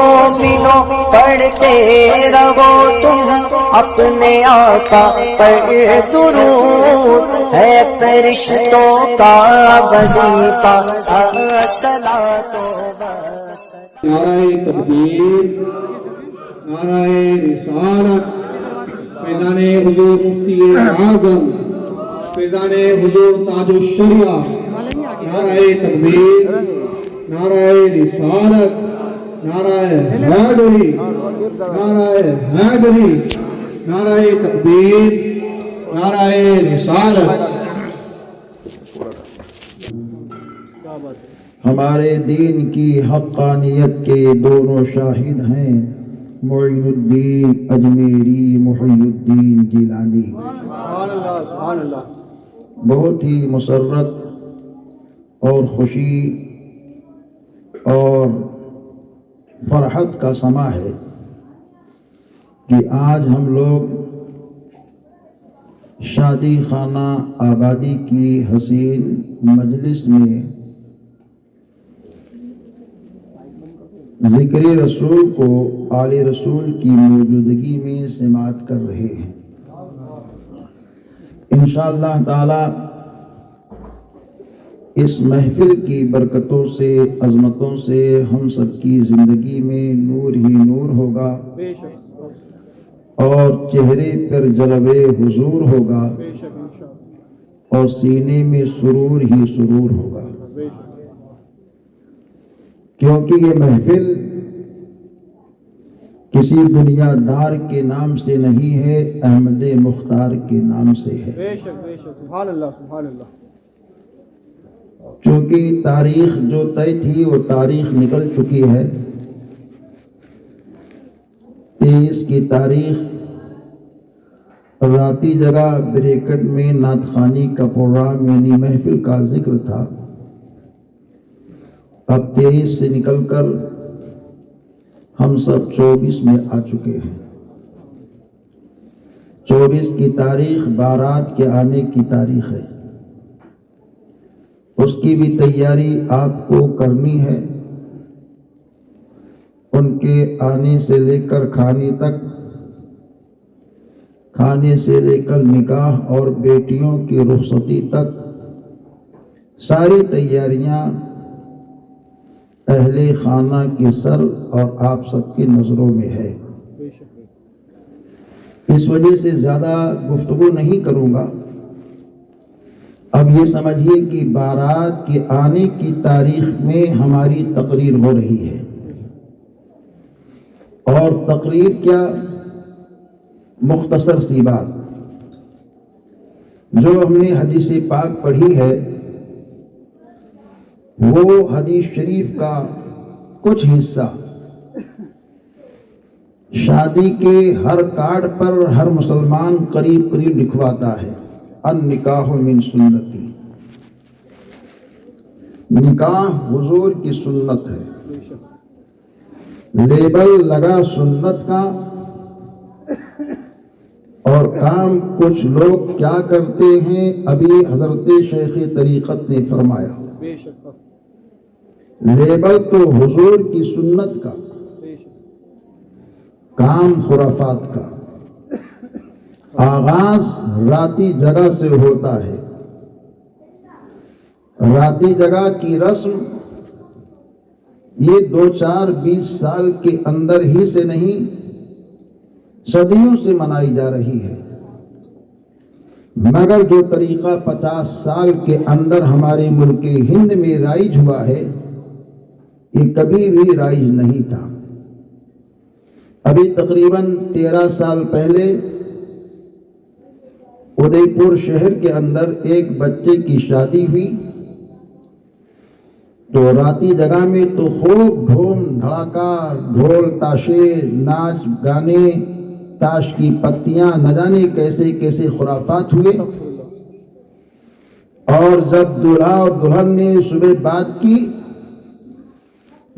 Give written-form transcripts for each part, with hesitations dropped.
مومنوں پڑھتے رہو تم اپنے آقا پر درود، ہے فرشتوں کا وظیفہ الصلاۃ والسلام۔ نعرہ تکبیر، نعرہ رسالت، فیضان حضور مفتی اعظم، فیضان حضور تاج الشریعہ، نعرہ تکبیر، نعرہ رسالت، نعرہ حیدری، نعرہ حیدری، نعرہ تکبیر، نعرہ رسالت۔ ہمارے دین کی حقانیت کے دونوں شاہد ہیں، معین الدین اجمیری، محی الدین جیلانی۔ بہت ہی مسرت اور خوشی اور فرحت کا سما ہے کہ آج ہم لوگ شادی خانہ آبادی کی حسین مجلس میں ذکر رسول کو آل رسول کی موجودگی میں سماعت کر رہے ہیں۔ انشاءاللہ تعالی اس محفل کی برکتوں سے، عظمتوں سے ہم سب کی زندگی میں نور ہی نور ہوگا اور چہرے پر جلوے حضور ہوگا اور سینے میں سرور ہی سرور ہوگا، کیونکہ یہ محفل کسی دنیا دار کے نام سے نہیں ہے، احمد مختار کے نام سے ہے۔ سبحان اللہ، سبحان اللہ۔ چونکہ تاریخ جو طے تھی وہ تاریخ نکل چکی ہے، 23 کی تاریخ راتی جگہ بریکٹ میں نعت خوانی کا پروگرام یعنی محفل کا ذکر تھا، اب 23 سے نکل کر ہم سب 24 میں آ چکے ہیں۔ 24 کی تاریخ بارات کے آنے کی تاریخ ہے، اس کی بھی تیاری آپ کو کرنی ہے۔ ان کے آنے سے لے کر کھانے تک، کھانے سے لے کر نکاح اور بیٹیوں کی رخصتی تک ساری تیاریاں اہل خانہ کے سر اور آپ سب کی نظروں میں ہے۔ اس وجہ سے زیادہ گفتگو نہیں کروں گا، اب یہ سمجھیے کہ بارات کے آنے کی تاریخ میں ہماری تقریر ہو رہی ہے، اور تقریر کیا، مختصر سی بات، جو ہم نے حدیث پاک پڑھی ہے وہ حدیث شریف کا کچھ حصہ شادی کے ہر کارڈ پر ہر مسلمان قریب قریب لکھواتا ہے، النکاح من سنتی، نکاح حضور کی سنت ہے، لیبل لگا سنت کا، اور کام کچھ لوگ کیا کرتے ہیں، ابھی حضرت شیخ طریقت نے فرمایا، لیبل تو حضور کی سنت کا، کام خرافات کا، آغاز راتی جگہ سے ہوتا ہے، راتی جگہ کی رسم یہ 2-4-20 سال کے اندر ہی سے نہیں، صدیوں سے منائی جا رہی ہے، مگر جو طریقہ 50 سال کے اندر ہمارے ملک ہند میں رائج ہوا ہے یہ کبھی بھی رائج نہیں تھا۔ ابھی تقریباً 13 سال پہلے ادے پور شہر کے اندر ایک بچے کی شادی ہوئی تو راتی جگہ میں تو خوب دھوم دھڑاکا، ڈھول تاشے، ناچ گانے، تاش کی پتیاں، نہ جانے کیسے کیسے خرافات ہوئے، اور جب دولہا اور دلہن نے صبح بات کی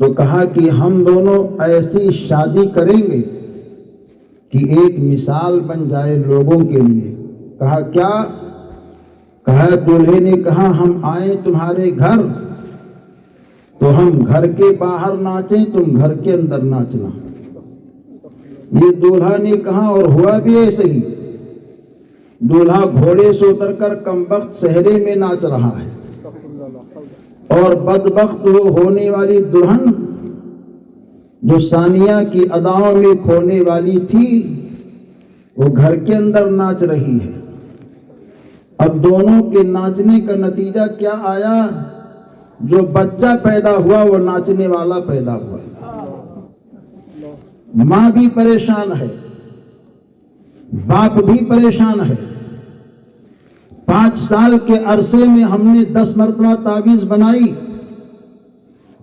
تو کہا کہ ہم دونوں ایسی شادی کریں گے کہ ایک مثال بن جائے لوگوں کے لیے۔ کہا کیا؟ کہا دولہے نے کہا ہم آئیں تمہارے گھر تو ہم گھر کے باہر ناچیں، تم گھر کے اندر ناچنا. یہ دولہا نے کہا اور ہوا بھی ایسے ہی. دولہا گھوڑے سے اتر کر کمبخت صحرے میں ناچ رہا ہے، اور بدبخت وہ ہونے والی دلہن جو ثانیہ کی اداؤں میں کھونے والی تھی وہ گھر کے اندر ناچ رہی ہے. اب دونوں کے ناچنے کا نتیجہ کیا آیا؟ جو بچہ پیدا ہوا وہ ناچنے والا پیدا ہوا. ماں بھی پریشان ہے، باپ بھی پریشان ہے. 5 سال کے عرصے میں ہم نے 10 مرتبہ تعویذ بنائی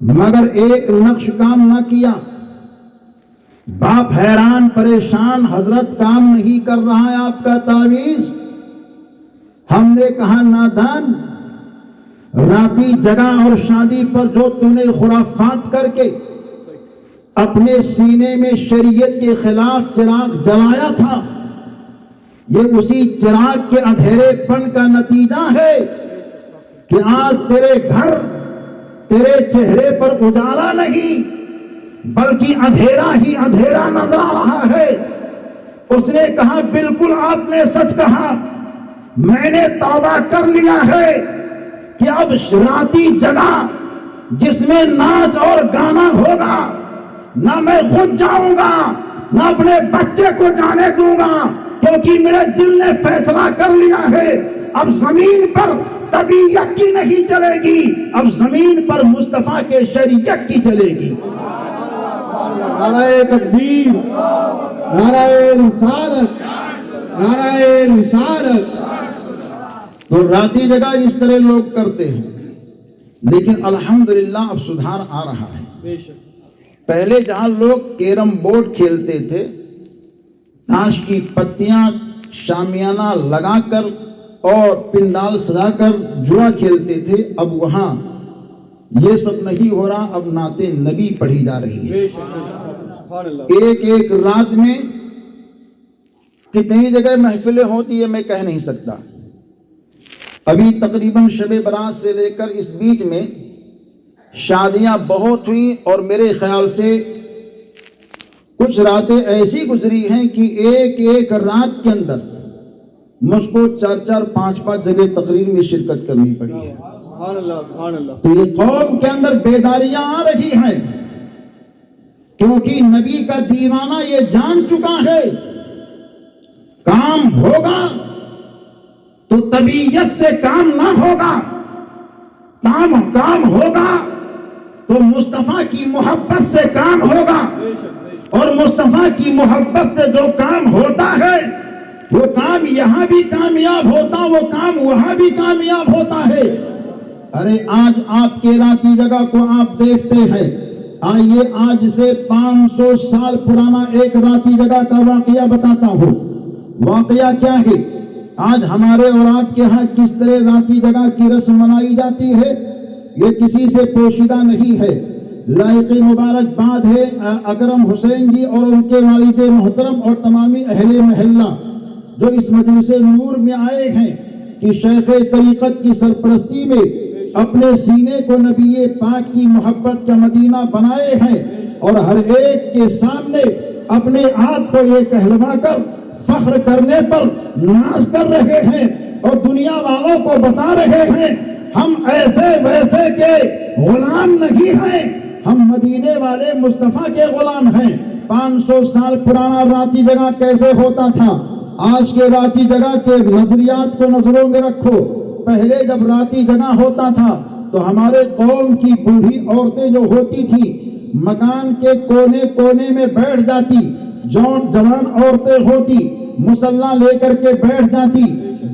مگر ایک نقش کام نہ کیا. باپ حیران پریشان، حضرت کام نہیں کر رہا ہے آپ کا تعویذ. ہم نے کہا نادان، راتی جگہ اور شادی پر جو تم نے خرافات کر کے اپنے سینے میں شریعت کے خلاف چراغ جلایا تھا، یہ اسی چراغ کے اندھیرے پن کا نتیجہ ہے کہ آج تیرے گھر، تیرے چہرے پر اجالا نہیں بلکہ اندھیرا ہی اندھیرا نظر آ رہا ہے. اس نے کہا بالکل آپ نے سچ کہا، میں نے توبہ کر لیا ہے کہ اب راتی جگہ جس میں ناچ اور گانا ہوگا نہ میں خود جاؤں گا نہ اپنے بچے کو جانے دوں گا، کیونکہ میرے دل نے فیصلہ کر لیا ہے اب زمین پر طبیعت کی نہیں چلے گی، اب زمین پر مصطفیٰ کے شریعت کی چلے گی. نعرہ تکبیر، نعرہ رسالت، نعرہ رسالت. تو راتی جگہ اس طرح لوگ کرتے ہیں، لیکن الحمدللہ اب سدھار آ رہا ہے. بے شک. پہلے جہاں لوگ کیرم بورڈ کھیلتے تھے، تاش کی پتیاں شامیانہ لگا کر اور پنڈال سجا کر جوا کھیلتے تھے، اب وہاں یہ سب نہیں ہو رہا. اب نعت نبی پڑھی جا رہی ہے. بے شک. سبحان اللہ. ایک رات میں کتنی جگہ محفلیں ہوتی ہے میں کہہ نہیں سکتا. ابھی تقریباً شب برات سے لے کر اس بیچ میں شادیاں بہت ہوئیں، اور میرے خیال سے کچھ راتیں ایسی گزری ہیں کہ ایک رات کے اندر مجھ کو 4 5 جگہ تقریر میں شرکت کرنی پڑی ہے. سبحان اللہ، سبحان اللہ. تو یہ قوم کے اندر بیداریاں آ رہی ہیں، کیونکہ نبی کا دیوانہ یہ جان چکا ہے کام ہوگا تو طبیعت سے کام نہ ہوگا، کام ہوگا تو مصطفیٰ کی محبت سے کام ہوگا، اور مصطفیٰ کی محبت سے جو کام ہوتا ہے وہ کام یہاں بھی کامیاب ہوتا، وہ کام وہاں بھی کامیاب ہوتا ہے. ارے آج آپ کے راتی جگہ کو آپ دیکھتے ہیں. آئیے آج سے 500 سال پرانا ایک راتی جگہ کا واقعہ بتاتا ہوں. واقعہ کیا ہے؟ آج ہمارے اور آپ کے ہاں کس طرح راتی جگہ کی رسم منائی جاتی ہے یہ کسی سے پوشیدہ نہیں ہے. لائق مبارکباد ہے اکرم حسین جی اور ان کے والد محترم اور تمامی اہل محلہ جو اس مجلس نور میں آئے ہیں کہ شیخ طریقت کی سرپرستی میں اپنے سینے کو نبی پاک کی محبت کا مدینہ بنائے ہیں، اور ہر ایک کے سامنے اپنے آپ کو یہ کہلوا کر فخر کرنے پر ناز کر رہے ہیں اور دنیا والوں کو بتا رہے ہیں ہم ایسے ویسے کے غلام نہیں ہیں، ہم مدینے والے مصطفیٰ کے غلام ہیں. 500 سال پرانا راتی جگہ کیسے ہوتا تھا؟ آج کے راتی جگہ کے نظریات کو نظروں میں رکھو. پہلے جب راتی جگہ ہوتا تھا تو ہمارے قوم کی بوڑھی عورتیں جو ہوتی تھی مکان کے کونے کونے میں بیٹھ جاتی، جوان عورتیں ہوتی مصلی لے کر کے بیٹھ جاتی،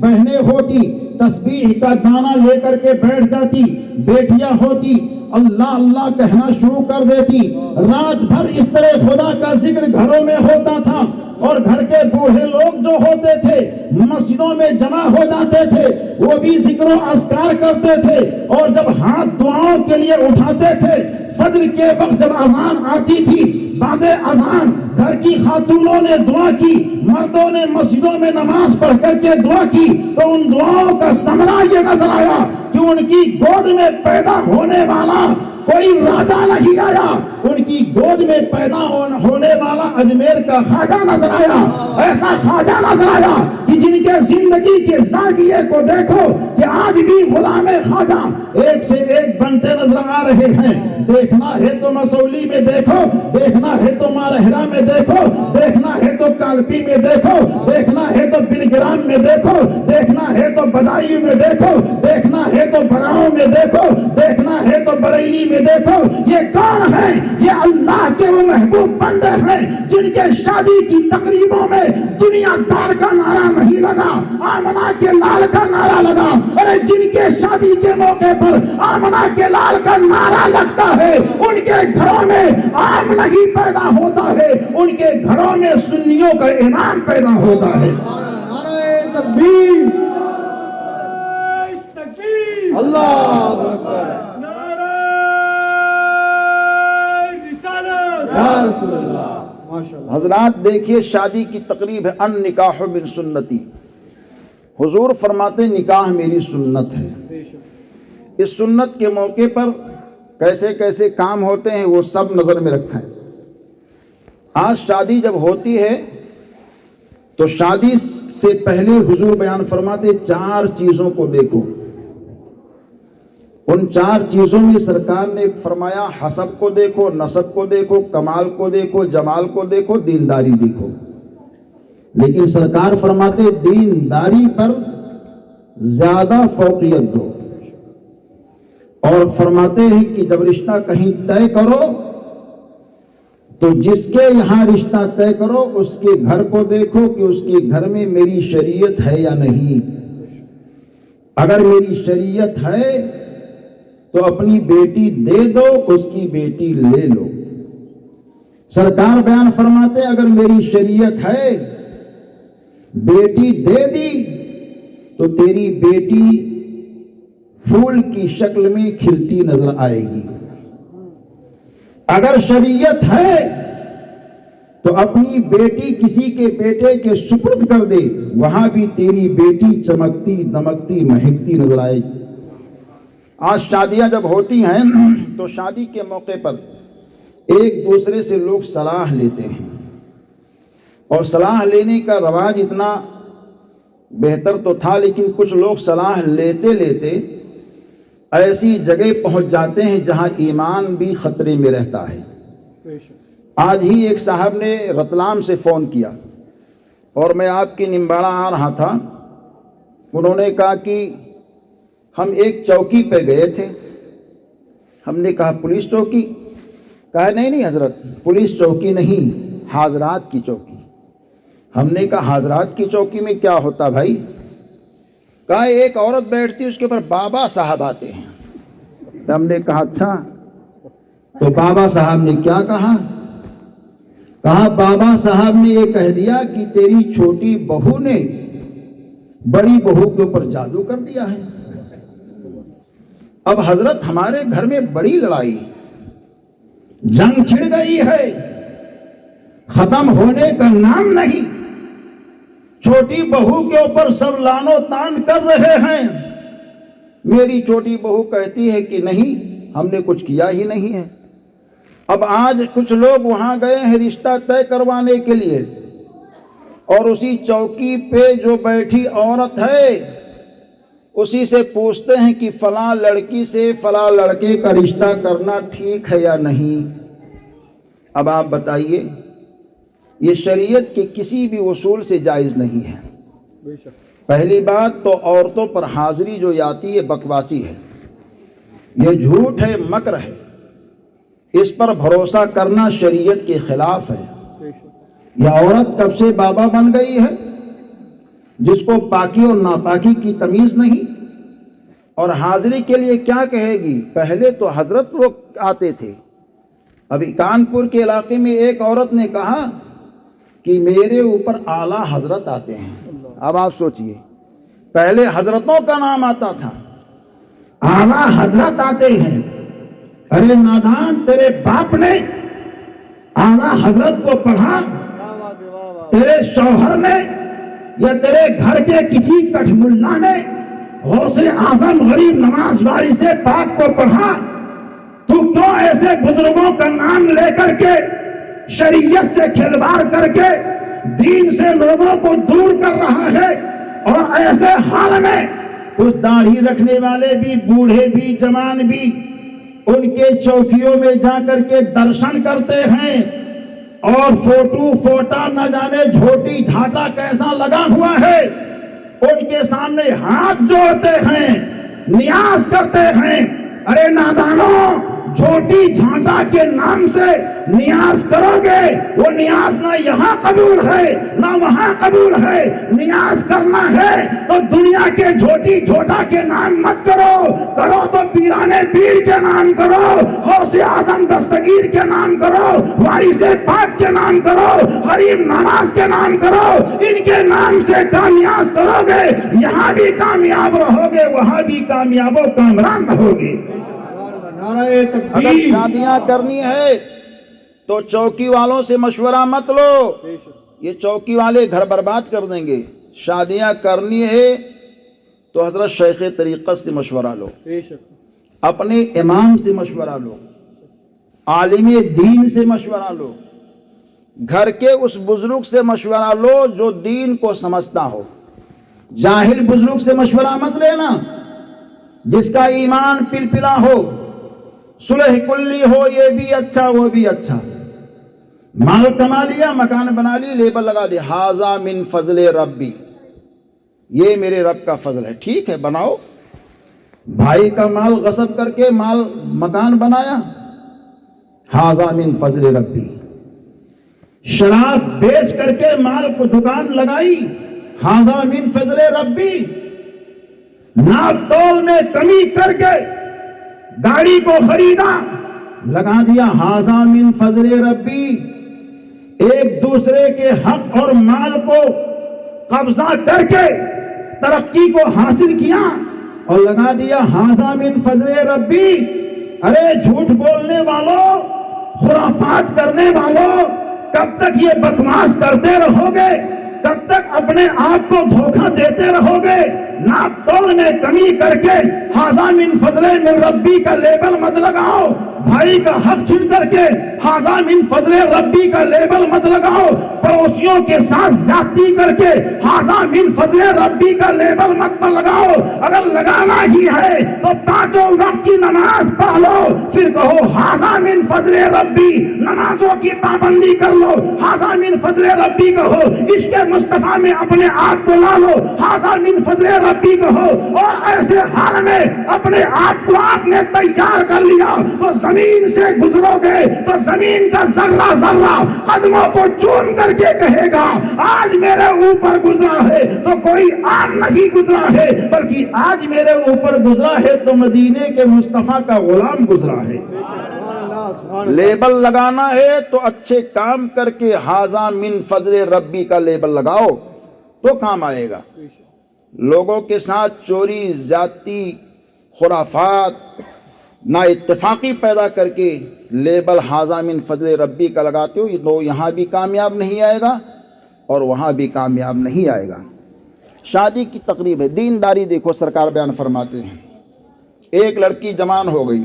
بہنیں ہوتی تسبیح کا دانہ لے کر کے بیٹھ جاتی، بیٹیاں ہوتی اللہ اللہ کہنا شروع کر دیتی. رات بھر اس طرح خدا کا ذکر گھروں میں ہوتا تھا، اور گھر کے بوڑھے لوگ جو ہوتے تھے مسجدوں میں جمع ہو جاتے تھے، وہ بھی ذکر و اذکار کرتے تھے، اور جب ہاتھ دعاؤں کے لیے اٹھاتے تھے فجر کے وقت جب اذان آتی تھی بعد اذان گھر کی خاتونوں نے دعا کی، مردوں نے مسجدوں میں نماز پڑھ کر کے دعا کی، تو ان دعاؤں کا ثمرہ یہ نظر آیا کہ ان کی گود میں پیدا ہونے والا کوئی راجا نہیں آیا، ان کی گود میں پیدا ہونے والا اجمیر کا خواجہ نظر آیا، ایسا خواجہ نظر آیا کہ جن کے زندگی کے زاویے کو دیکھو کہ آج بھی غلام خواجہ ایک سے ایک بنتے نظر آ رہے ہیں۔ دیکھنا ہے تو مسولی میں دیکھو، دیکھنا ہے تو مارہرا میں دیکھو، دیکھنا ہے تو کالپی میں دیکھو، دیکھنا ہے تو بلگرام میں دیکھو، دیکھنا ہے تو بدائی میں دیکھو، دیکھنا ہے تو براؤں میں دیکھو، دیکھنا ہے تو بریلی میں دیکھو۔ یہ کون ہے؟ یہ اللہ کے وہ محبوب بندے ہیں جن کے شادی کی تقریبوں میں دنیا دار کا نعرہ نہیں لگا، آمنہ کے لال کا نعرہ لگا۔ اور جن کے شادی کے موقع پر آمنہ کے لال کا نعرہ لگتا ہے، ان کے گھروں میں عام نہیں پیدا ہوتا ہے، ان کے گھروں میں سنیوں کا امام پیدا ہوتا ہے۔ نعرہ تکبیر، اللہ اکبر، یا رسول اللہ، ماشاءاللہ۔ حضرات دیکھیے، شادی کی تقریب ہے، ان نکاح من سنتی۔ حضور فرماتے نکاح میری سنت ہے۔ اس سنت کے موقع پر کیسے کیسے کام ہوتے ہیں وہ سب نظر میں رکھیں۔ آج شادی جب ہوتی ہے تو شادی سے پہلے حضور بیان فرماتے 4 چیزوں کو دیکھو۔ ان 4 چیزوں میں سرکار نے فرمایا حسب کو دیکھو، نسب کو دیکھو، کمال کو دیکھو، جمال کو دیکھو، دینداری دیکھو۔ لیکن سرکار فرماتے دینداری پر زیادہ فوقیت دو، اور فرماتے ہیں کہ جب رشتہ کہیں طے کرو تو جس کے یہاں رشتہ طے کرو اس کے گھر کو دیکھو کہ اس کے گھر میں میری شریعت ہے یا نہیں۔ اگر میری شریعت ہے تو اپنی بیٹی دے دو، اس کی بیٹی لے لو۔ سرکار بیان فرماتے اگر میری شریعت ہے، بیٹی دے دی تو تیری بیٹی پھول کی شکل میں کھلتی نظر آئے گی۔ اگر شریعت ہے تو اپنی بیٹی کسی کے بیٹے کے سپرد کر دے، وہاں بھی تیری بیٹی چمکتی دمکتی مہکتی نظر آئے گی۔ آج شادیاں جب ہوتی ہیں تو شادی کے موقع پر ایک دوسرے سے لوگ صلاح لیتے ہیں، اور صلاح لینے کا رواج اتنا بہتر تو تھا، لیکن کچھ لوگ صلاح لیتے لیتے ایسی جگہ پہنچ جاتے ہیں جہاں ایمان بھی خطرے میں رہتا ہے۔ آج ہی ایک صاحب نے رتلام سے فون کیا اور میں آپ کی نمباڑا آ رہا تھا۔ انہوں نے کہا کہ ہم ایک چوکی پہ گئے تھے۔ ہم نے کہا پولیس چوکی؟ کہا نہیں حضرت، پولیس چوکی نہیں، حاضرات کی چوکی۔ ہم نے کہا حاضرات کی چوکی میں کیا ہوتا بھائی؟ کہا ایک عورت بیٹھتی اس کے اوپر بابا صاحب آتے ہیں۔ ہم نے کہا اچھا، تو بابا صاحب نے کیا کہا؟ کہا بابا صاحب نے یہ کہہ دیا کہ تیری چھوٹی بہو نے بڑی بہو کے اوپر جادو کر دیا ہے۔ اب حضرت ہمارے گھر میں بڑی لڑائی، جنگ چھڑ گئی ہے، ختم ہونے کا نام نہیں۔ چھوٹی بہو کے اوپر سب لان و تان کر رہے ہیں۔ میری چھوٹی بہو کہتی ہے کہ نہیں، ہم نے کچھ کیا ہی نہیں ہے۔ اب آج کچھ لوگ وہاں گئے ہیں رشتہ طے کروانے کے لیے، اور اسی چوکی پہ جو بیٹھی عورت ہے اسی سے پوچھتے ہیں کہ فلاں لڑکی سے فلاں لڑکے کا رشتہ کرنا ٹھیک ہے یا نہیں۔ اب آپ بتائیے، یہ شریعت کے کسی بھی اصول سے جائز نہیں ہے۔ پہلی بات تو عورتوں پر حاضری جو آتی ہے بکواسی ہے، یہ جھوٹ ہے، مکر ہے، اس پر بھروسہ کرنا شریعت کے خلاف ہے۔ یہ عورت کب سے بابا بن گئی ہے جس کو پاکی اور ناپاکی کی تمیز نہیں، اور حاضری کے لیے کیا کہے گی؟ پہلے تو حضرت لوگ آتے تھے۔ ابھی کانپور کے علاقے میں ایک عورت نے کہا کہ میرے اوپر اعلیٰ حضرت آتے ہیں۔ اب آپ سوچئے، پہلے حضرتوں کا نام آتا تھا، اعلیٰ حضرت آتے ہیں۔ ارے نادان، تیرے باپ نے اعلیٰ حضرت کو پڑھا؟ تیرے شوہر نے یا تیرے گھر کے کسی کٹھ ملا نے غوث اعظم غریب نواز وارث پاک کو پڑھا؟ تو کیوں ایسے بزرگوں کا نام لے کر کے شریعت سے کھلواڑ کر کے دین سے لوگوں کو دور کر رہا ہے؟ اور ایسے حال میں اس داڑھی رکھنے والے بھی، بوڑھے بھی، جوان بھی ان کے چوکیوں میں جا کر کے درشن کرتے ہیں اور فوٹا نہ جانے جھوٹی جھاٹا کیسا لگا ہوا ہے، ان کے سامنے ہاتھ جوڑتے ہیں، نیاز کرتے ہیں۔ ارے نادانوں، جھوٹی جھاٹا کے نام سے نیاز کرو گے، وہ نیاز نہ یہاں قبول ہے نہ وہاں قبول ہے۔ نیاز کرنا ہے تو دنیا کے جھوٹی جھوٹا کے نام مت کرو تو پیرانے پیر کے نام کرو، غوث اعظم دستگیر کے نام کرو، وارث پاک کے نام کرو، حریم نماز کے نام کرو۔ ان کے نام سے نیاز کرو گے، یہاں بھی کامیاب رہو گے، وہاں بھی کامیاب و کامران رہو گے۔ نعرہ اگر تکبیر، شادیاں کرنی ہے تو چوکی والوں سے مشورہ مت لو، یہ چوکی والے گھر برباد کر دیں گے۔ شادیاں کرنی ہے تو حضرت شیخ طریقت سے مشورہ لو، اپنے امام سے مشورہ لو، عالم دین سے مشورہ لو، گھر کے اس بزرگ سے مشورہ لو جو دین کو سمجھتا ہو۔ جاہل بزرگ سے مشورہ مت لینا، جس کا ایمان پلپلا ہو، صلح کلی ہو، یہ بھی اچھا وہ بھی اچھا، مال کما لیا، مکان بنا لی، لیبل لگا دیا، ھذا من فضل ربی، یہ میرے رب کا فضل ہے۔ ٹھیک ہے، بناؤ۔ بھائی کا مال غصب کر کے مکان بنایا، ھذا من فضل ربی۔ شراب بیچ کر کے مال کو دکان لگائی، ھذا من فضل ربی۔ ناپ تول میں کمی کر کے گاڑی کو خریدا، لگا دیا، ھذا من فضل ربی۔ ایک دوسرے کے حق اور مال کو قبضہ کر کے ترقی کو حاصل کیا اور لگا دیا، ھذا من فضل ربی۔ ارے جھوٹ بولنے والوں، خرافات کرنے والوں، کب تک یہ بکواس کرتے رہو گے؟ کب تک اپنے آپ کو دھوکہ دیتے رہو گے؟ ناپ تول میں کمی کر کے ھذا من فضل من ربی کا لیبل مت لگاؤ۔ بھائی کا حق چھین کر کے ھذا من فضل ربی کا لیبل مت لگاؤ۔ پڑوسیوں کے ساتھ زیادتی کر کے ھذا من فضل ربی کا لیبل مت لگاؤ۔ اگر لگانا ہی ہے تو پانچوں وقت کی نماز پڑھ لو، پھر کہو ھذا من فضل ربی۔ نمازوں کی پابندی کر لو، ھذا من فضل ربی کہو۔ عشق مصطفیٰ میں اپنے آپ کو لا لو، ھذا من فضل ربی کہو۔ اور ایسے حال میں اپنے آپ کو آپ نے تیار کر لیا تو زمین سے گزرو گے تو زمین کا ذرہ ذرہ قدموں کو چوم کر کے کہے گا، آج میرے اوپر گزرا ہے تو کوئی عام نہیں گزرا ہے، بلکہ آج میرے اوپر گزرا ہے تو مدینے کے مصطفیٰ کا غلام گزرا ہے۔ لیبل لگانا ہے تو اچھے کام کر کے ھذا من فضل ربی کا لیبل لگاؤ تو کام آئے گا۔ لوگوں کے ساتھ چوری، زیادتی، خرافات، نا اتفاقی پیدا کر کے لیبل ھذا من فضل ربی کا لگاتے ہو، یہ تو یہاں بھی کامیاب نہیں آئے گا اور وہاں بھی کامیاب نہیں آئے گا۔ شادی کی تقریب ہے، دینداری دیکھو سرکار بیان فرماتے ہیں۔ ایک لڑکی جوان ہو گئی،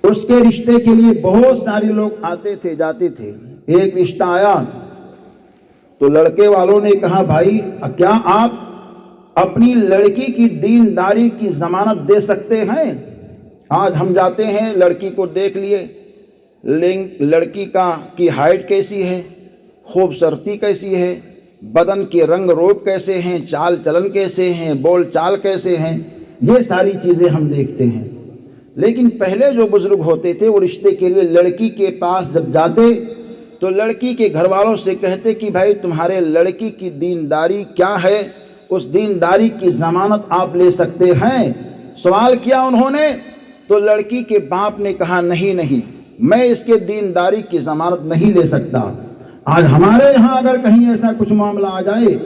اس کے رشتے کے لیے بہت سارے لوگ آتے تھے جاتے تھے۔ ایک رشتہ آیا تو لڑکے والوں نے کہا، بھائی کیا آپ اپنی لڑکی کی دینداری کی ضمانت دے سکتے ہیں؟ آج ہم جاتے ہیں، لڑکی کو دیکھ لیے، لڑکی کی ہائٹ کیسی ہے، خوبصورتی کیسی ہے، بدن کے رنگ روپ کیسے ہیں، چال چلن کیسے ہیں، بول چال کیسے ہیں، یہ ساری چیزیں ہم دیکھتے ہیں۔ لیکن پہلے جو بزرگ ہوتے تھے وہ رشتے کے لیے لڑکی کے پاس جب جاتے تو لڑکی کے گھر والوں سے کہتے کہ بھائی تمہارے لڑکی کی دینداری کیا ہے، اس دینداری کی ضمانت آپ لے سکتے ہیں؟ سوال کیا انہوں نے تو لڑکی کے باپ نے کہا، نہیں میں اس کے دینداری کی ضمانت نہیں لے سکتا۔ آج ہمارے یہاں اگر کہیں ایسا کچھ معاملہ آ جائے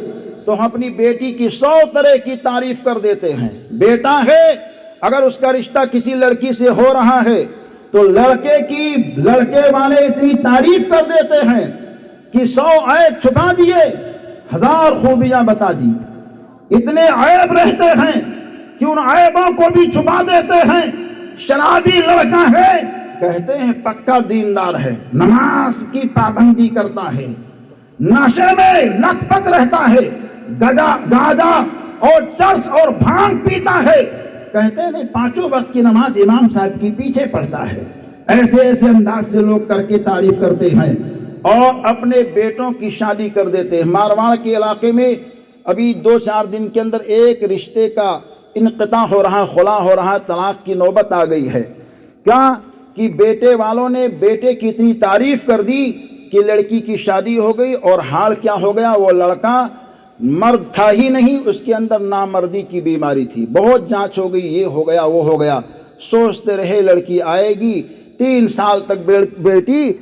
تو ہم اپنی بیٹی کی 100 طرح کی تعریف کر دیتے ہیں۔ بیٹا ہے، اگر اس کا رشتہ کسی لڑکی سے ہو رہا ہے تو لڑکے والے اتنی تعریف کر دیتے ہیں کہ 100 عیب چھپا دیے، 1000 خوبیاں بتا دی۔ اتنے عیب رہتے ہیں کہ ان عیبوں کو بھی چھپا دیتے ہیں۔ شرابی لڑکا ہے، کہتے ہیں پکا دیندار ہے، نماز کی پابندی کرتا ہے، نشے میں لت پت رہتا ہے، گاجا اور چرس اور بھانگ پیتا ہے، کہتے ہیں پانچوں وقت کی نماز امام صاحب کی پیچھے پڑھتا ہے۔ ایسے ایسے انداز سے لوگ کر کے تعریف کرتے ہیں اور اپنے بیٹوں کی شادی کر دیتے ہیں۔ مارواڑ کے علاقے میں ابھی 2-4 دن کے اندر ایک رشتے کا انقطاع ہو رہا، خلا ہو رہا، طلاق کی نوبت آ گئی ہے۔ کیا کہ بیٹے والوں نے بیٹے کی اتنی تعریف کر دی کہ لڑکی کی شادی ہو گئی، اور حال کیا ہو گیا، وہ لڑکا مرد تھا ہی نہیں، اس کے اندر نامردی کی بیماری تھی۔ بہت جانچ ہو گئی، یہ ہو گیا وہ ہو گیا، سوچتے رہے لڑکی آئے گی، 3 سال تک بیٹی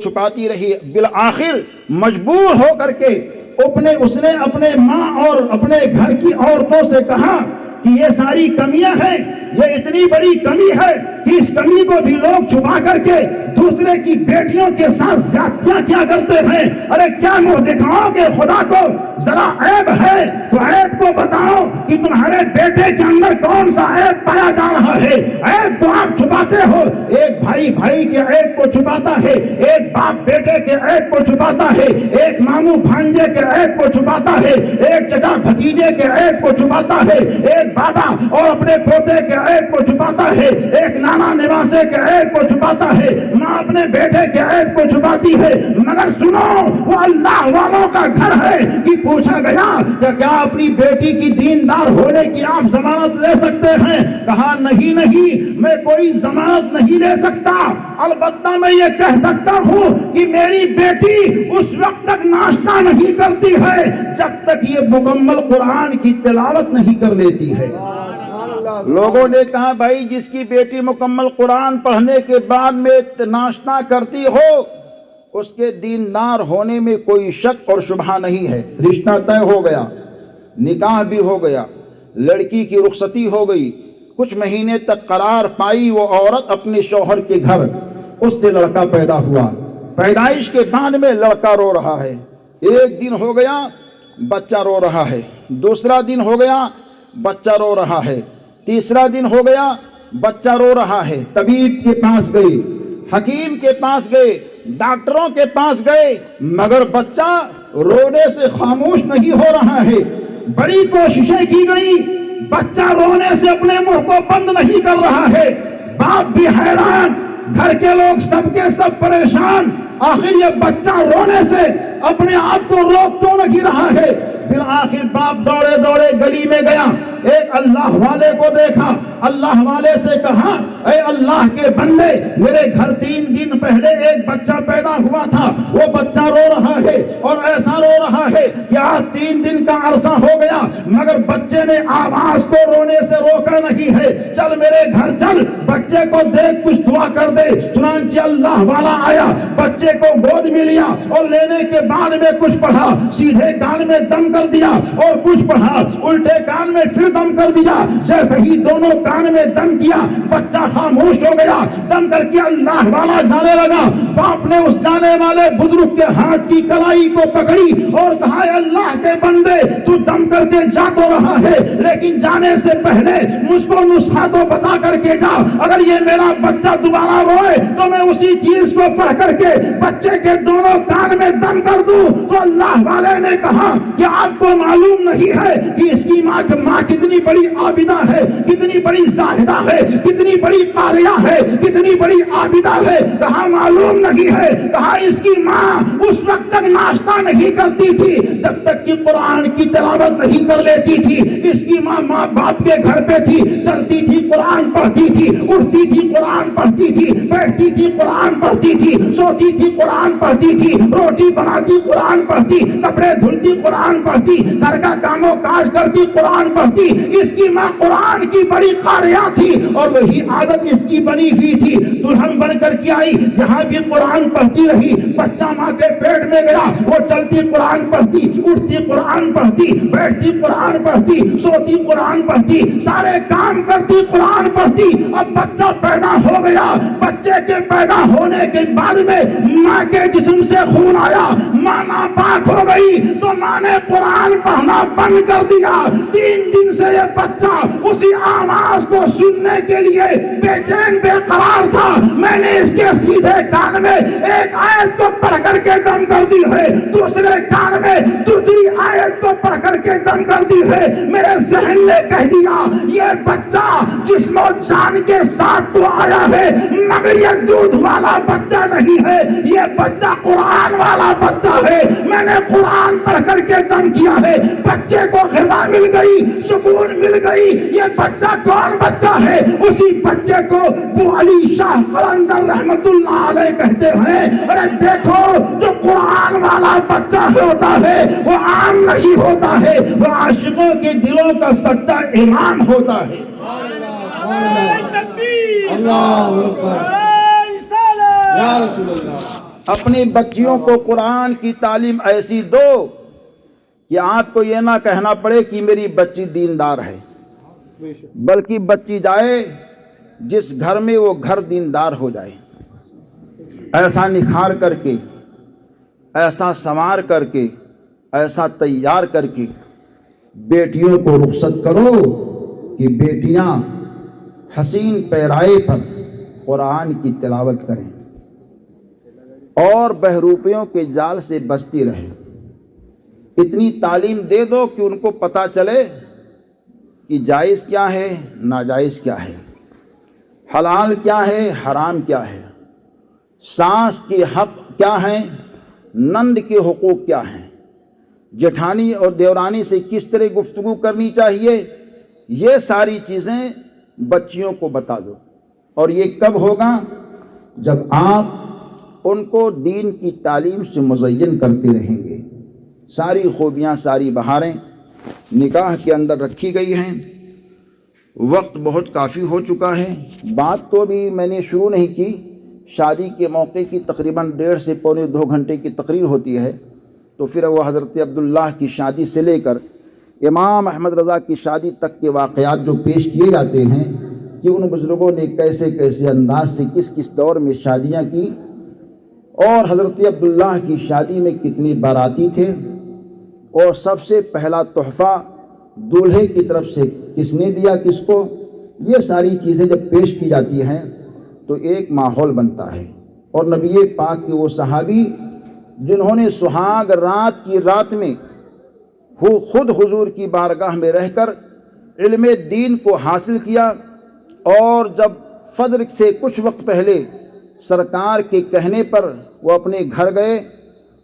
چھپاتی رہی، بالآخر مجبور ہو کر کے اس نے اپنے ماں اور اپنے گھر کی عورتوں سے کہا کہ یہ ساری کمیاں ہیں، یہ اتنی بڑی کمی ہے کہ اس کمی کو بھی لوگ چھپا کر کے دوسرے کی بیٹیوں کے ساتھ زیادتیاں کیا کرتے ہیں۔ ارے کیا منہ دکھاؤ گے خدا کو؟ ذرا عیب ہے تو عیب کو بتاؤ کہ تمہارے بیٹے کے اندر کون سا عیب پایا جا رہا ہے۔ عیب تو آپ چھپاتے ہو، ایک بھائی کے عیب کو چھپاتا ہے، ایک باپ بیٹے کے عیب کو چھپاتا ہے، ایک ماموں بھانجے کے عیب کو چھپاتا ہے، ایک چچا بھتیجے کے عیب کو چھپاتا ہے، ایک بابا اور اپنے پوتے کے عیب کو چھپاتا ہے، ایک نانا نواسے کے عیب کو چھپاتا ہے، ماں اپنے بیٹے کے عیب کو چھپاتی ہے۔ مگر سنو، وہ اللہ والوں کا گھر ہے کہ پوچھا گیا کہ کیا اپنی بیٹی کی دیندار ہونے کی آپ ضمانت لے سکتے ہیں؟ کہا نہیں، میں کوئی ضمانت نہیں لے سکتا، البتہ میں یہ کہہ سکتا ہوں کہ میری بیٹی اس وقت تک ناشتہ نہیں کرتی ہے جب تک یہ مکمل قرآن کی تلاوت نہیں کر لیتی ہے۔ لوگوں نے کہا بھائی جس کی بیٹی مکمل قرآن پڑھنے کے بعد میں ناشتہ کرتی ہو اس کے دیندار ہونے میں کوئی شک اور شبہ نہیں ہے۔ رشتہ طے ہو گیا، نکاح بھی ہو گیا، لڑکی کی رخصتی ہو گئی، کچھ مہینے تک قرار پائی وہ عورت اپنے شوہر کے گھر، اس سے لڑکا پیدا ہوا۔ پیدائش کے بعد میں لڑکا رو رہا ہے، ایک دن ہو گیا بچہ رو رہا ہے، دوسرا دن ہو گیا بچہ رو رہا ہے، تیسرا دن ہو گیا بچہ رو رہا ہے۔ طبیب کے پاس گئے، حکیم کے پاس گئے، ڈاکٹروں کے پاس گئے، مگر بچہ رونے سے خاموش نہیں ہو رہا ہے۔ بڑی کوششیں کی گئی، بچہ رونے سے اپنے منہ کو بند نہیں کر رہا ہے۔ باپ بھی حیران، گھر کے لوگ سب کے سب پریشان، آخر یہ بچہ رونے سے اپنے آپ کو روک تو نہیں رہا ہے۔ بالآخر باپ دوڑے دوڑے گلی میں گیا، ایک اللہ والے کو دیکھا، اللہ والے سے کہا اے اللہ کے بندے، میرے گھر 3 دن پہلے ایک بچہ پیدا ہوا تھا، وہ بچہ رو رہا ہے اور ایسا رو رہا ہے کہ آج 3 دن کا عرصہ ہو گیا مگر بچے نے آواز کو رونے سے روکا نہیں ہے، چل میرے گھر چل، بچے کو دیکھ کچھ دعا کر دے۔ چنانچہ اللہ والا آیا، بچے کو گود میں لیا اور لینے کے بعد میں کچھ پڑھا، سیدھے کان میں دم کر دیا اور کچھ پڑھا، الٹے کان میں پھر دم کر دیا۔ جیسے ہی دونوں کان میں دم کیا بچہ خاموش ہو گیا، دم کر کے اللہ والا جانے لگا۔ باپ نے اس جانے والے بزرگ کے ہاتھ کی کلائی کو پکڑی اور کہا اے اللہ کے بندے، تو دم کر کے جا تو رہا ہے لیکن جانے سے پہلے مجھ کو نسخہ تو بتا کر کے جا، اگر یہ میرا بچہ دوبارہ روئے تو میں اسی چیز کو پڑھ کر کے بچے کے دونوں کان میں دم کر دوں۔ تو اللہ والے نے کہا کہ آپ کو معلوم نہیں ہے کہ اس کی ماں کتنی بڑی عابدہ ہے، کتنی بڑی زاہدہ ہے، کتنی بڑی قاریہ ہے، کتنی بڑی عابدہ ہے؟ کہا معلوم نہیں ہے۔ کہا اس کی ماں اس وقت تک ناشتہ نہیں کرتی تھی جب تک کہ قرآن کی تلاوت نہیں کر لیتی تھی۔ اس کی ماں باپ کے گھر پہ تھی، چلتی تھی قرآن پڑھتی تھی، اٹھتی تھی قرآن پڑھتی تھی، بیٹھتی تھی قرآن پڑھتی تھی، سوتی تھی قرآن پڑھتی تھی، روٹی بناتی قرآن پڑھتی، کپڑے دھلتی قرآن پڑھتی، گھر کا کام و کاج کرتی قرآن پڑھتی۔ اس کی ماں قرآن کی بڑی قاریہ تھی اور وہی عادت اس کی بنی ہوئی تھی۔ دلہن بن کر کے آئی، یہاں بھی قرآن پڑھتی رہی، بچہ ماں کے پیٹ میں گیا، وہ چلتی قرآن پڑھتی، اٹھتی قرآن پڑھتی، بیٹھتی قرآن پڑھتی، سوتی قرآن پڑھتی، سارے کام کرتی قرآن پڑھتی۔ اب بچہ پیدا ہو گیا، بچے کے پیدا ہونے کے بعد میں ماں کے جسم سے خون آیا، ماں ناپاک ہو گئی تو ماں نے قرآن پڑھنا بند کر دیا. 3 دن سے یہ بچہ اسی آواز کو سننے کے لیے بے چین بے قرار تھا. میں نے اس کے سیدھے کان میں ایک آیت کو پڑھ کر کے دم کر دی ہے, دوسرے کان میں دوسری آیت کو پڑھ کر کے دم کر دی ہے. میرے ذہن نے کہہ دیا یہ بچہ جسم و جان کے ساتھ تو آیا ہے مگر یہ دودھ والا بچہ نہیں ہے, یہ بچہ قرآن والا بچہ ہے. میں نے قرآن پڑھ کر کے دم کیا ہے, بچے کو غذا مل گئی, سکون مل گئی. یہ بچہ کون بچہ ہے؟ اسی بچے کو ابو علی شاہ قلندر رحمت اللہ علیہ کہتے ہیں ارے دیکھو جو قرآن والا بچہ ہوتا ہے وہ عام نہیں ہوتا ہے, وہ عاشقوں کے دلوں کا سچا امام ہوتا ہے. اللہ اکبر یا رسول اللہ. اپنی بچیوں کو قرآن کی تعلیم ایسی دو کہ آپ کو یہ نہ کہنا پڑے کہ میری بچی دیندار ہے, بلکہ بچی جائے جس گھر میں وہ گھر دیندار ہو جائے. ایسا نکھار کر کے, ایسا سنوار کر کے, ایسا تیار کر کے بیٹیوں کو رخصت کرو کہ بیٹیاں حسین پیرائے پر قرآن کی تلاوت کریں اور بہروپیوں کے جال سے بچتی رہیں. اتنی تعلیم دے دو کہ ان کو پتہ چلے کہ جائز کیا ہے, ناجائز کیا ہے, حلال کیا ہے, حرام کیا ہے, ساس کے حق کیا ہیں, نند کے حقوق کیا ہیں, جٹھانی اور دیورانی سے کس طرح گفتگو کرنی چاہیے. یہ ساری چیزیں بچیوں کو بتا دو. اور یہ کب ہوگا؟ جب آپ ان کو دین کی تعلیم سے مزین کرتے رہیں گے. ساری خوبیاں, ساری بہاریں نکاح کے اندر رکھی گئی ہیں. وقت بہت کافی ہو چکا ہے. بات تو ابھی میں نے شروع نہیں کی. شادی کے موقع کی تقریباً 1.5 سے پونے 2 گھنٹے کی تقریر ہوتی ہے, تو پھر وہ حضرت عبداللہ کی شادی سے لے کر امام احمد رضا کی شادی تک کے واقعات جو پیش کیے جاتے ہیں کہ ان بزرگوں نے کیسے کیسے انداز سے کس کس دور میں شادیاں کی, اور حضرت عبداللہ کی شادی میں کتنی باراتی تھے, اور سب سے پہلا تحفہ دولہے کی طرف سے کس نے دیا کس کو. یہ ساری چیزیں جب پیش کی جاتی ہیں تو ایک ماحول بنتا ہے. اور نبی پاک کے وہ صحابی جنہوں نے سہاگ رات کی رات میں خود حضور کی بارگاہ میں رہ کر علم دین کو حاصل کیا, اور جب فجر سے کچھ وقت پہلے سرکار کے کہنے پر وہ اپنے گھر گئے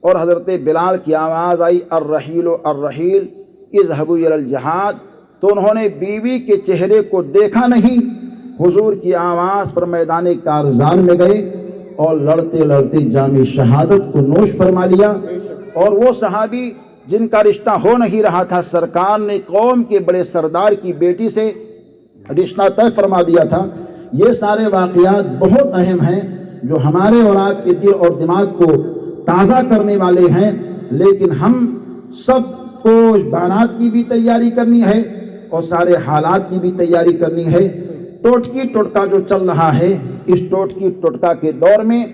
اور حضرت بلال کی آواز آئی الرحیل الرحیل اذهبوا الی الجہاد, تو انہوں نے بیوی کے چہرے کو دیکھا نہیں, حضور کی آواز پر میدان کارزان میں گئے اور لڑتے لڑتے جام شہادت کو نوش فرما لیا. اور وہ صحابی جن کا رشتہ ہو نہیں رہا تھا, سرکار نے قوم کے بڑے سردار کی بیٹی سے رشتہ طے فرما دیا تھا. یہ سارے واقعات بہت اہم ہیں جو ہمارے اور آپ کے دل اور دماغ کو تازہ کرنے والے ہیں. لیکن ہم سب کو بارات کی بھی تیاری کرنی ہے اور سارے حالات کی بھی تیاری کرنی ہے. ٹوٹکی ٹوٹکا جو چل رہا ہے, اس ٹوٹکی ٹوٹکا کے دور میں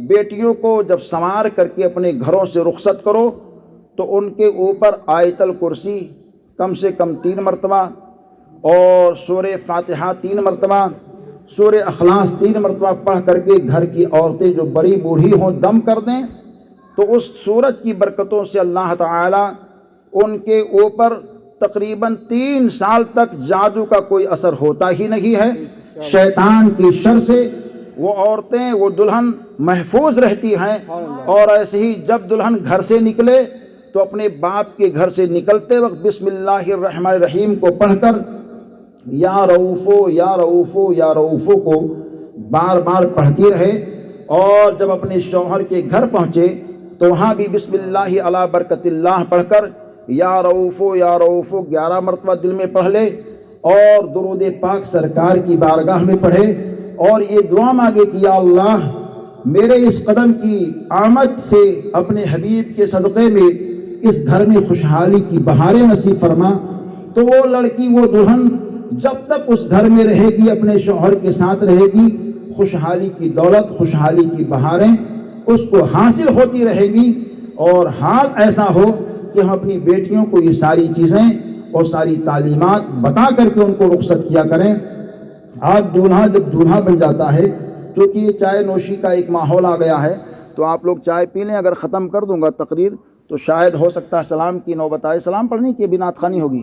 بیٹیوں کو جب سنوار کر کے اپنے گھروں سے رخصت کرو تو ان کے اوپر آیت الکرسی کم سے کم 3 مرتبہ, اور سورہ فاتحہ 3 مرتبہ, سورہ اخلاص 3 مرتبہ پڑھ کر کے گھر کی عورتیں جو بڑی بوڑھی ہوں دم کر دیں, تو اس سورج کی برکتوں سے اللہ تعالیٰ ان کے اوپر تقریباً 3 سال تک جادو کا کوئی اثر ہوتا ہی نہیں ہے. شیطان کی شر سے وہ عورتیں, وہ دلہن محفوظ رہتی ہیں. اور ایسے ہی جب دلہن گھر سے نکلے تو اپنے باپ کے گھر سے نکلتے وقت بسم اللہ الرحمن الرحیم کو پڑھ کر یا رؤوفو یا رؤوفو یا رؤوفو کو بار بار پڑھتی رہے. اور جب اپنے شوہر کے گھر پہنچے تو وہاں بھی بسم اللہ علی برکت اللہ پڑھ کر یا رؤوفو یا رؤوفو 11 مرتبہ دل میں پڑھ لے, اور درود پاک سرکار کی بارگاہ میں پڑھے, اور یہ دعا مانگے کہ یا اللہ میرے اس قدم کی آمد سے اپنے حبیب کے صدقے میں اس گھر میں خوشحالی کی بہاریں نصیب فرما. تو وہ لڑکی, وہ دلہن جب تک اس گھر میں رہے گی, اپنے شوہر کے ساتھ رہے گی, خوشحالی کی دولت, خوشحالی کی بہاریں اس کو حاصل ہوتی رہیں گی. اور حال ایسا ہو کہ ہم اپنی بیٹیوں کو یہ ساری چیزیں اور ساری تعلیمات بتا کر کے ان کو رخصت کیا کریں۔ آج دولہا جب دولہا بن جاتا ہے، چونکہ یہ چائے نوشی کا ایک ماحول آ گیا ہے، تو آپ لوگ چائے پی لیں۔ اگر ختم کر دوں گا تقریر تو شاید ہو سکتا ہے سلام کی نوبت آئے۔ سلام پڑھنی کہ بھی نعت خوانی ہوگی؟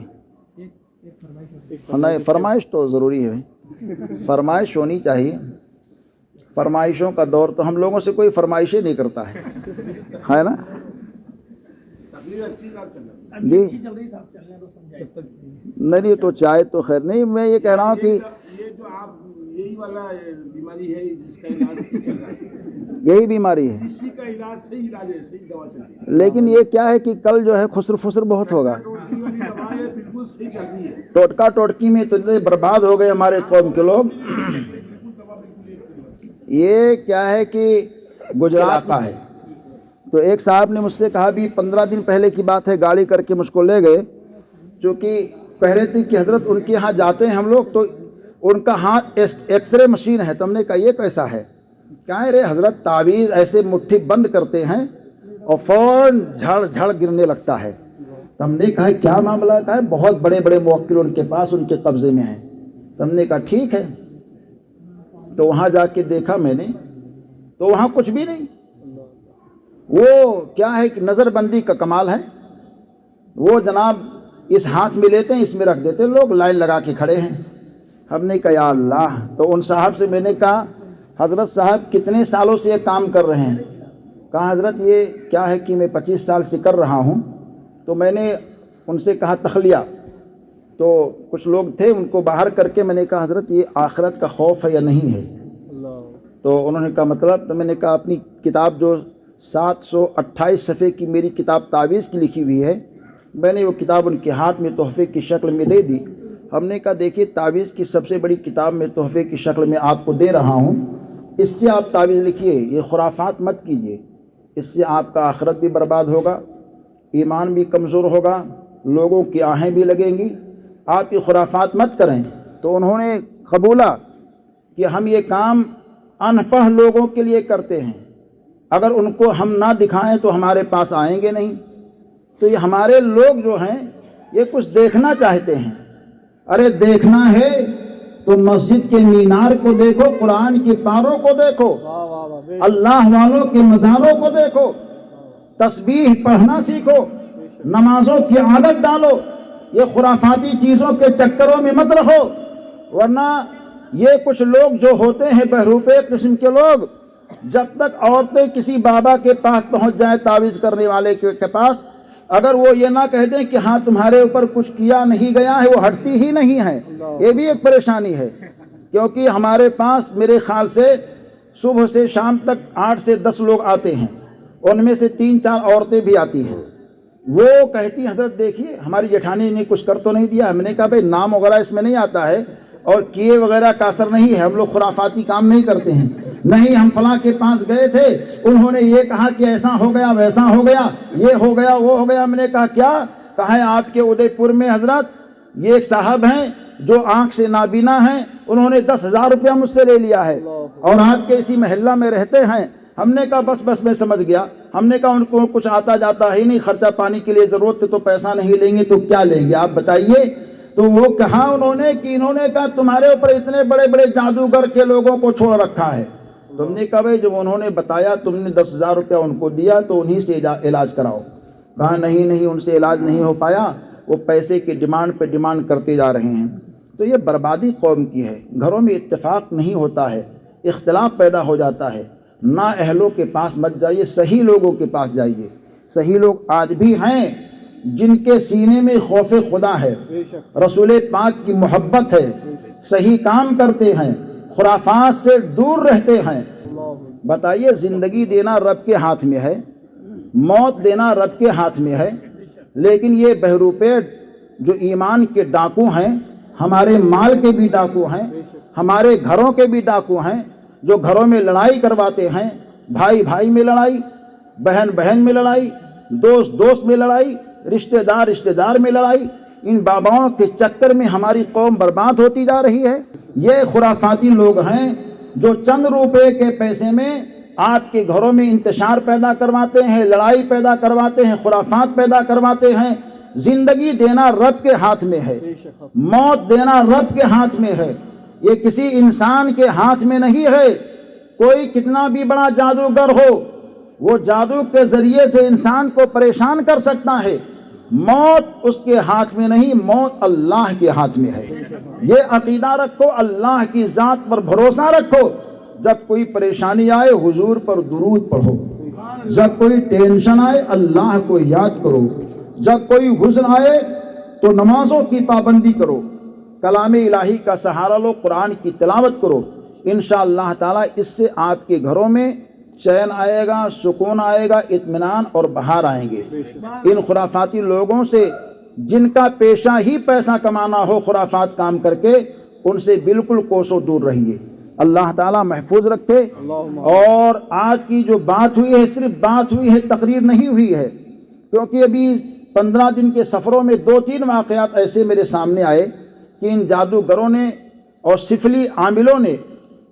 نہیں، فرمائش تو ضروری ہے، فرمائش ہونی چاہیے۔ فرمائشوں کا دور تو ہم لوگوں سے کوئی فرمائشیں نہیں کرتا ہے نا جی؟ نہیں تو چائے تو خیر نہیں، میں یہ کہہ رہا ہوں کہ یہ جو آپ یہی والا بیماری ہے جس کا علاج صحیح چل رہا ہے، یہی بیماری ہے، اسی کا علاج صحیح علاج ہے، صحیح دوا چل رہی ہے، لیکن یہ کیا ہے کہ کل جو ہے خسر فسر بہت ہوگا۔ ٹوٹکی والی دوا ہے، بالکل صحیح چل رہی ہے۔ ٹوٹکا ٹوٹکی میں تو اتنے برباد ہو گئے ہمارے قوم کے لوگ۔ یہ کیا ہے کہ گجرات کا ہے، تو ایک صاحب نے مجھ سے کہا بھی 15 دن پہلے کی بات ہے، گاڑی کر کے مجھ کو لے گئے، چونکہ کہہ رہے تھے کہ حضرت ان کے ہاں جاتے ہیں ہم لوگ تو ان کا ہاتھ ایکس رے مشین ہے۔ تو ہم نے کہا یہ کیسا ہے؟ کہہ رہے حضرت تعویذ ایسے مٹھی بند کرتے ہیں اور فوراً جھڑ جھڑ گرنے لگتا ہے۔ تو ہم نے کہا کیا معاملہ؟ کہا بہت بڑے بڑے موکل ان کے پاس، ان کے قبضے میں ہیں۔ تو ہم نے کہا ٹھیک ہے، تو وہاں جا کے دیکھا میں نے تو وہاں کچھ بھی نہیں۔ وہ کیا ہے کہ نظر بندی کا کمال ہے، وہ جناب اس ہاتھ میں لیتے ہیں، اس میں رکھ دیتے، لوگ لائن لگا کے کھڑے ہیں۔ ہم نے کہا یا اللہ۔ تو ان صاحب سے میں نے کہا حضرت صاحب کتنے سالوں سے یہ کام کر رہے ہیں؟ کہا حضرت یہ کیا ہے کہ میں 25 سال سے کر رہا ہوں۔ تو میں نے ان سے کہا تخلیہ، تو کچھ لوگ تھے ان کو باہر کر کے میں نے کہا حضرت یہ آخرت کا خوف ہے یا نہیں ہے؟ تو انہوں نے کہا مطلب؟ تو میں نے کہا اپنی کتاب جو 728 صفحے کی میری کتاب تعویذ کی لکھی ہوئی ہے، میں نے وہ کتاب ان کے ہاتھ میں تحفے کی شکل میں دے دی۔ ہم نے کہا دیکھیے تعویذ کی سب سے بڑی کتاب میں تحفے کی شکل میں آپ کو دے رہا ہوں، اس سے آپ تعویذ لکھیے، یہ خرافات مت کیجیے، اس سے آپ کا آخرت بھی برباد ہوگا، ایمان بھی کمزور ہوگا، لوگوں کی آہیں بھی لگیں گی، آپ یہ خرافات مت کریں۔ تو انہوں نے قبولا کہ ہم یہ کام ان پڑھ لوگوں کے لیے کرتے ہیں، اگر ان کو ہم نہ دکھائیں تو ہمارے پاس آئیں گے نہیں۔ تو یہ ہمارے لوگ جو ہیں یہ کچھ دیکھنا چاہتے ہیں۔ ارے دیکھنا ہے تو مسجد کے مینار کو دیکھو، قرآن کی پاروں کو دیکھو، اللہ والوں کے مزاروں کو دیکھو، تسبیح پڑھنا سیکھو، نمازوں کی عادت ڈالو، یہ خرافاتی چیزوں کے چکروں میں مت رہو، ورنہ یہ کچھ لوگ جو ہوتے ہیں بہروپے قسم کے لوگ، جب تک عورتیں کسی بابا کے پاس پہنچ جائیں تعویذ کرنے والے کے پاس، اگر وہ یہ نہ کہہ دیں کہ ہاں تمہارے اوپر کچھ کیا نہیں گیا ہے، وہ ہٹتی ہی نہیں ہے۔ یہ بھی ایک پریشانی ہے، کیونکہ ہمارے پاس میرے خیال سے صبح سے شام تک 8 سے 10 لوگ آتے ہیں، ان میں سے 3-4 عورتیں بھی آتی ہیں۔ وہ کہتی حضرت دیکھیے ہماری جیٹھانی نے کچھ کر تو نہیں دیا۔ ہم نے کہا بھائی نام وغیرہ اس میں نہیں آتا ہے اور کیے وغیرہ کا اثر نہیں ہے، ہم لوگ خرافاتی کام نہیں کرتے ہیں، نہیں ہم فلاں کے پاس گئے تھے، انہوں نے یہ کہا کہ ایسا ہو گیا ویسا ہو گیا، یہ ہو گیا وہ ہو گیا۔ ہم نے کہا کیا؟ کہا ہے آپ کے ادے پور میں حضرت یہ ایک صاحب ہیں جو آنکھ سے نابینا ہیں، انہوں نے 10,000 روپیہ مجھ سے لے لیا ہے اور آپ کے اسی محلہ میں رہتے ہیں۔ ہم نے کہا بس میں سمجھ گیا۔ ہم نے کہا ان کو کچھ آتا جاتا ہی نہیں، خرچہ پانی کے لیے ضرورت ہے تو پیسہ نہیں لیں گے تو کیا لیں گے آپ بتائیے؟ تو وہ کہا انہوں نے کہ انہوں نے کہا تمہارے اوپر اتنے بڑے بڑے جادوگر کے لوگوں کو چھوڑ رکھا ہے۔ تم نے کہا بھائی جب انہوں نے بتایا تم نے 10,000 روپیہ ان کو دیا تو انہی سے علاج کراؤ۔ کہا نہیں ان سے علاج نہیں ہو پایا، وہ پیسے کی ڈیمانڈ پہ ڈیمانڈ کرتے جا رہے ہیں۔ تو یہ بربادی قوم کی ہے، گھروں میں اتفاق نہیں ہوتا ہے، اختلاف پیدا ہو جاتا ہے۔ نا اہلوں کے پاس مت جائیے، صحیح لوگوں کے پاس جائیے۔ صحیح لوگ آج بھی ہیں جن کے سینے میں خوف خدا ہے، رسول پاک کی محبت ہے، صحیح کام کرتے ہیں، خرافات سے دور رہتے ہیں۔ بتائیے زندگی دینا رب کے ہاتھ میں ہے، موت دینا رب کے ہاتھ میں ہے، لیکن یہ بہروپیٹ جو ایمان کے ڈاکو ہیں، ہمارے مال کے بھی ڈاکو ہیں، ہمارے گھروں کے بھی ڈاکو ہیں، جو گھروں میں لڑائی کرواتے ہیں، بھائی بھائی میں لڑائی، بہن بہن میں لڑائی، دوست دوست میں لڑائی، رشتہ دار میں لڑائی۔ ان باباؤں کے چکر میں ہماری قوم برباد ہوتی جا رہی ہے۔ یہ خرافاتی لوگ ہیں جو چند روپے کے پیسے میں آپ کے گھروں میں انتشار پیدا کرواتے ہیں، لڑائی پیدا کرواتے ہیں، خرافات پیدا کرواتے ہیں۔ زندگی دینا رب کے ہاتھ میں ہے، موت دینا رب کے ہاتھ میں ہے، یہ کسی انسان کے ہاتھ میں نہیں ہے۔ کوئی کتنا بھی بڑا جادوگر ہو، وہ جادو کے ذریعے سے انسان کو پریشان کر سکتا ہے، موت اس کے ہاتھ میں نہیں، موت اللہ کے ہاتھ میں ہے۔ یہ عقیدہ رکھو، اللہ کی ذات پر بھروسہ رکھو۔ جب کوئی پریشانی آئے حضور پر درود پڑھو، جب کوئی ٹینشن آئے اللہ کو یاد کرو، جب کوئی حزن آئے تو نمازوں کی پابندی کرو، کلام الہی کا سہارا لو، قرآن کی تلاوت کرو۔ انشاءاللہ تعالی اس سے آپ کے گھروں میں چین آئے گا، سکون آئے گا، اطمینان اور بہار آئیں گے۔ ان خرافاتی لوگوں سے جن کا پیشہ ہی پیسہ کمانا ہو خرافات کام کر کے، ان سے بالکل کوسوں دور رہیے۔ اللہ تعالیٰ محفوظ رکھے۔ اور آج کی جو بات ہوئی ہے صرف بات ہوئی ہے، تقریر نہیں ہوئی ہے، کیونکہ ابھی 15 دن کے سفروں میں 2-3 واقعات ایسے میرے سامنے آئے کہ ان جادوگروں نے اور سفلی عاملوں نے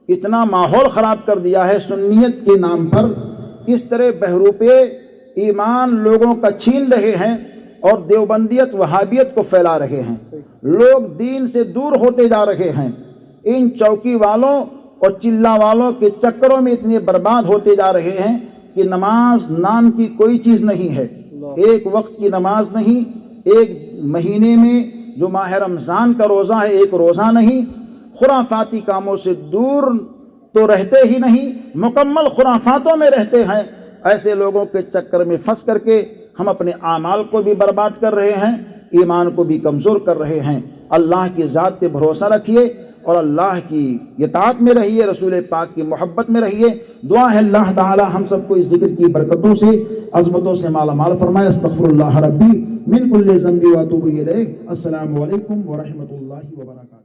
اتنا ماحول خراب کر دیا ہے سنیت کے نام پر، کس طرح بہروپے ایمان لوگوں کا چھین رہے ہیں اور دیوبندیت وہابیت کو پھیلا رہے ہیں، لوگ دین سے دور ہوتے جا رہے ہیں۔ ان چوکی والوں اور چلہ والوں کے چکروں میں اتنے برباد ہوتے جا رہے ہیں کہ نماز نام کی کوئی چیز نہیں ہے، ایک وقت کی نماز نہیں، ایک مہینے میں جو ماہ رمضان کا روزہ ہے ایک روزہ نہیں، خرافاتی کاموں سے دور تو رہتے ہی نہیں، مکمل خرافاتوں میں رہتے ہیں۔ ایسے لوگوں کے چکر میں پھنس کر کے ہم اپنے اعمال کو بھی برباد کر رہے ہیں، ایمان کو بھی کمزور کر رہے ہیں۔ اللہ کی ذات پہ بھروسہ رکھیے اور اللہ کی اطاعت میں رہیے، رسول پاک کی محبت میں رہیے۔ دعا ہے اللہ تعالی ہم سب کو اس ذکر کی برکتوں سے، عظمتوں سے مالا مال فرمائے۔ استغفر اللہ ربی من کل ذنب واتوب الیہ۔ السلام علیکم ورحمۃ اللہ وبرکاتہ۔